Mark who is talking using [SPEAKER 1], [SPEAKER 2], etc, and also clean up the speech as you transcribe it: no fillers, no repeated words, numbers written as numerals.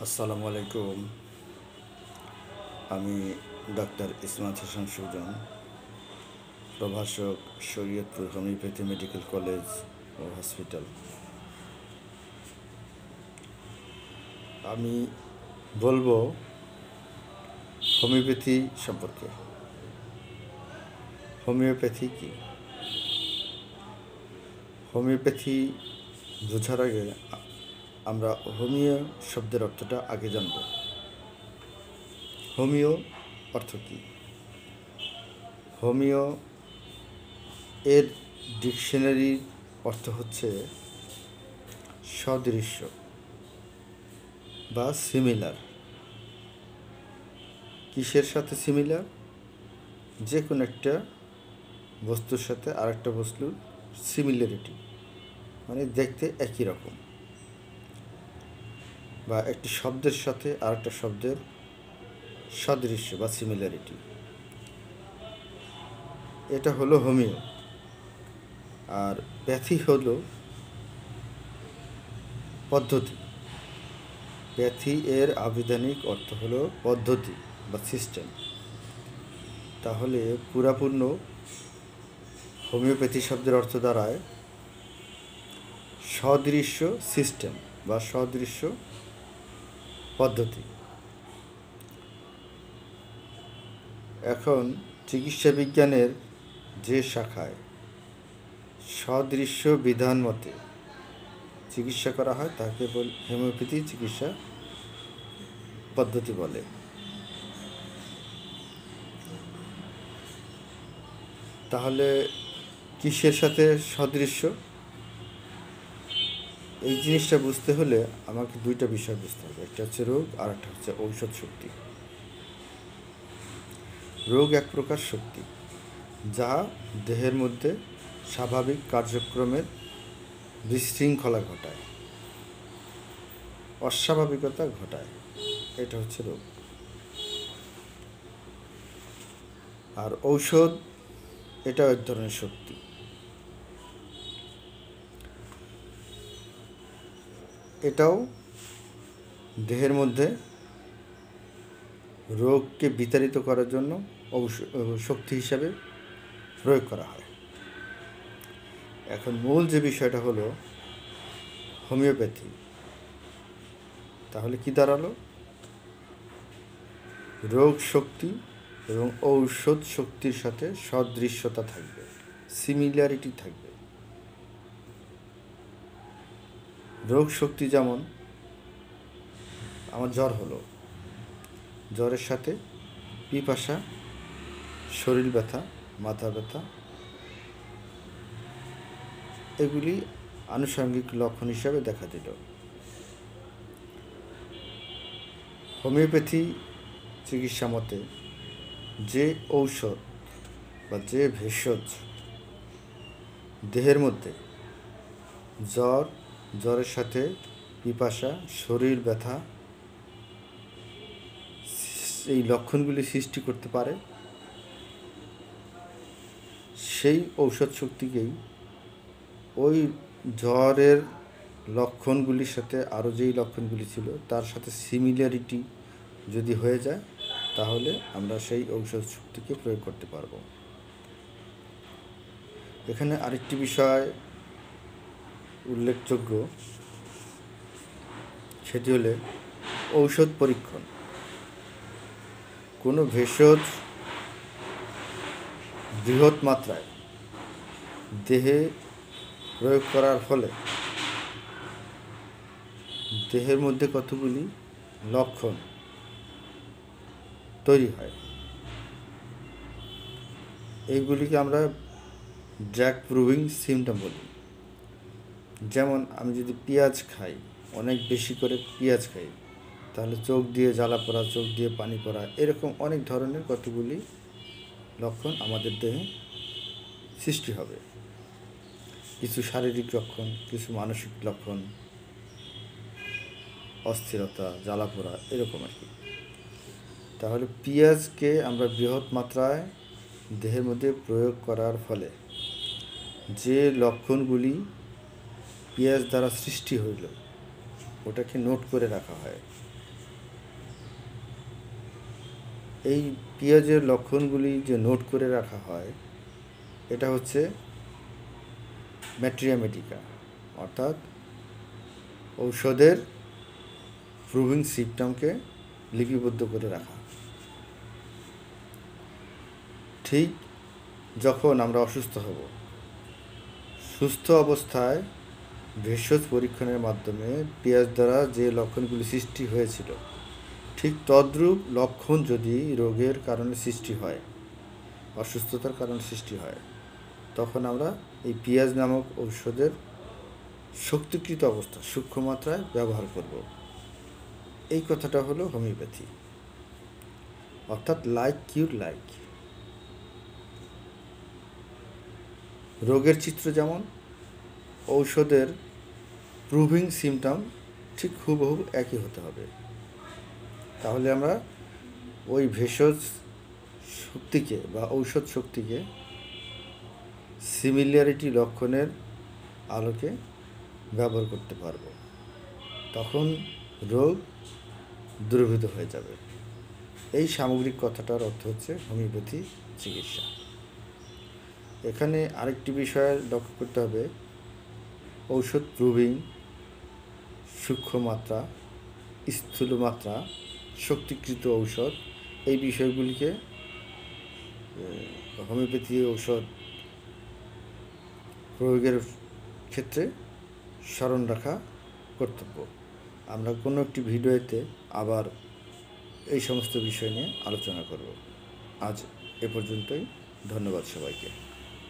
[SPEAKER 1] আসসালামু আলাইকুম। আমি ডাক্তার ইসমাত হোসেন সুজন, প্রভাষক, শরীয়তপুর হোমিওপ্যাথি মেডিকেল কলেজ ও হসপিটাল। আমি বলবো হোমিওপ্যাথি সম্পর্কে। হোমিওপ্যাথি কি? হোমিওপ্যাথি বোঝার আগে আমরা হোমিও শব্দের অর্থটা আগে জানব। হোমিও অর্থ কী? হোমিও এর ডিকশনারির অর্থ হচ্ছে সদৃশ্য বা সিমিলার। কিসের সাথে সিমিলার? যে কোনো একটা বস্তুর সাথে আরেকটা বস্তুর সিমিলারিটি, মানে দেখতে একই রকম, বা একটি শব্দের সাথে আরেকটা শব্দের সাদৃশ্য বা সিমিলারিটি, এটা হলো হোমিও। আর প্যাথি হলো পদ্ধতি। প্যাথি এর আবিধানিক অর্থ হলো পদ্ধতি বা সিস্টেম। তাহলে পুরাপূর্ণ হোমিওপ্যাথি শব্দের অর্থ দাঁড়ায় সদৃশ্য সিস্টেম বা সদৃশ্য পদ্ধতি। এখন চিকিৎসা বিজ্ঞানের যে শাখায় সদৃশ্য বিধান মতে চিকিৎসা করা হয় তাকে হোমিওপ্যাথি চিকিৎসা পদ্ধতি বলে। তাহলে কিসের সাথে সদৃশ্য? এই জিনিসটা বুঝতে হলে আমাকে দুইটা বিষয় বুঝতে হবে, একটা হচ্ছে রোগ আর একটা হচ্ছে ঔষধ শক্তি। রোগ এক প্রকার শক্তি যা দেহের মধ্যে স্বাভাবিক কার্যক্রমের বিশৃঙ্খলা ঘটায়, অস্বাভাবিকতা ঘটায়, এটা হচ্ছে রোগ। আর ঔষধ এটা এক ধরনের শক্তি। এটাও দেহের মধ্যে রোগকে বিতাড়িত করার জন্য শক্তি হিসাবে প্রয়োগ করা হয়। এখন মূল যে বিষয়টা হলো হোমিওপ্যাথি। তাহলে কি দাঁড়ালো? রোগ শক্তি এবং ঔষধ শক্তির সাথে সদৃশ্যতা থাকবে, সিমিলারিটি থাকবে। রোগ শক্তি যেমন আমার জ্বর হলো, জ্বরের সাথে পিপাসা, শরীর ব্যথা, মাথা ব্যথা, এগুলি আনুষঙ্গিক লক্ষণ হিসাবে দেখা দিল। হোমিওপ্যাথি চিকিৎসা মতে যে ঔষধ বা যে ভেষজ দেহের মধ্যে জ্বরের সাথে পিপাসা, শরীর ব্যথা, এই লক্ষণগুলি সৃষ্টি করতে পারে, সেই ঔষধ শক্তিকেই ওই জ্বরের লক্ষণগুলির সাথে আরও যেই লক্ষণগুলি ছিল তার সাথে সিমিলারিটি যদি হয়ে যায় তাহলে আমরা সেই ঔষধ শক্তিকে প্রয়োগ করতে পারব। এখানে আরেকটি বিষয় উল্লেখযোগ্য, সেটি হলে ঔষধ পরীক্ষণ। কোনো ভেষজ বৃহৎ মাত্রায় দেহে প্রয়োগ করার ফলে দেহের মধ্যে কতগুলি লক্ষণ তৈরি হয়, এইগুলিকে আমরা ড্রাগ প্রুভিং সিমটম বলি। যেমন আমি যদি পেঁয়াজ খাই, অনেক বেশি করে পেঁয়াজ খাই, তাহলে চোখ দিয়ে জ্বালা পড়া, চোখ দিয়ে পানি পড়া, এরকম অনেক ধরনের কতগুলি লক্ষণ আমাদের দেহে সৃষ্টি হবে। কিছু শারীরিক লক্ষণ, কিছু মানসিক লক্ষণ, অস্থিরতা, জ্বালা পোড়া, এরকম আর কি। তাহলে পেঁয়াজকে আমরা বৃহৎ মাত্রায় দেহের মধ্যে প্রয়োগ করার ফলে যে লক্ষণগুলি পেঁয়াজ দ্বারা সৃষ্টি হইল ওটাকে নোট করে রাখা হয়। এই পেঁয়াজের লক্ষণগুলি যে নোট করে রাখা হয়, এটা হচ্ছে ম্যাট্রিয়া মেডিকা, অর্থাৎ ঔষধের প্রুভিং সিম্পটমকে লিপিবদ্ধ করে রাখা। ঠিক যখন আমরা অসুস্থ হব, সুস্থ অবস্থায় ভেষজ পরীক্ষণের মাধ্যমে পেঁয়াজ দ্বারা যে লক্ষণগুলি সৃষ্টি হয়েছিল, ঠিক তদ্রূপ লক্ষণ যদি রোগের কারণে সৃষ্টি হয়, অসুস্থতার কারণে সৃষ্টি হয়, তখন আমরা এই পেঁয়াজ নামক ঔষধের শক্তিকৃত অবস্থা সূক্ষ্ম মাত্রায় ব্যবহার করব। এই কথাটা হলো হোমিওপ্যাথি, অর্থাৎ লাইক কিউর লাইক। রোগের চিত্র যেমন, ঔষধের প্রুভিং সিমটম ঠিক হুবহু একই হতে হবে। তাহলে আমরা ওই ভেষজ শক্তিকে বা ঔষধ শক্তিকে সিমিলারিটি লক্ষণের আলোকে ব্যবহার করতে পারব। তখন রোগ দূরীভূত হয়ে যাবে। এই সামগ্রিক কথাটার অর্থ হচ্ছে হোমিওপ্যাথি চিকিৎসা। এখানে আরেকটি বিষয় লক্ষ্য করতে হবে, ঔষধ প্রুভিং, সূক্ষ্ম মাত্রা, স্থূল মাত্রা, শক্তিকৃত ঔষধ, এই বিষয়গুলিকে হোমিওপ্যাথি ঔষধ প্রয়োগের ক্ষেত্রে স্মরণ রাখা কর্তব্য। আমরা কোনো একটি ভিডিওতে আবার এই সমস্ত বিষয় নিয়ে আলোচনা করব। আজ এ পর্যন্তই। ধন্যবাদ সবাইকে।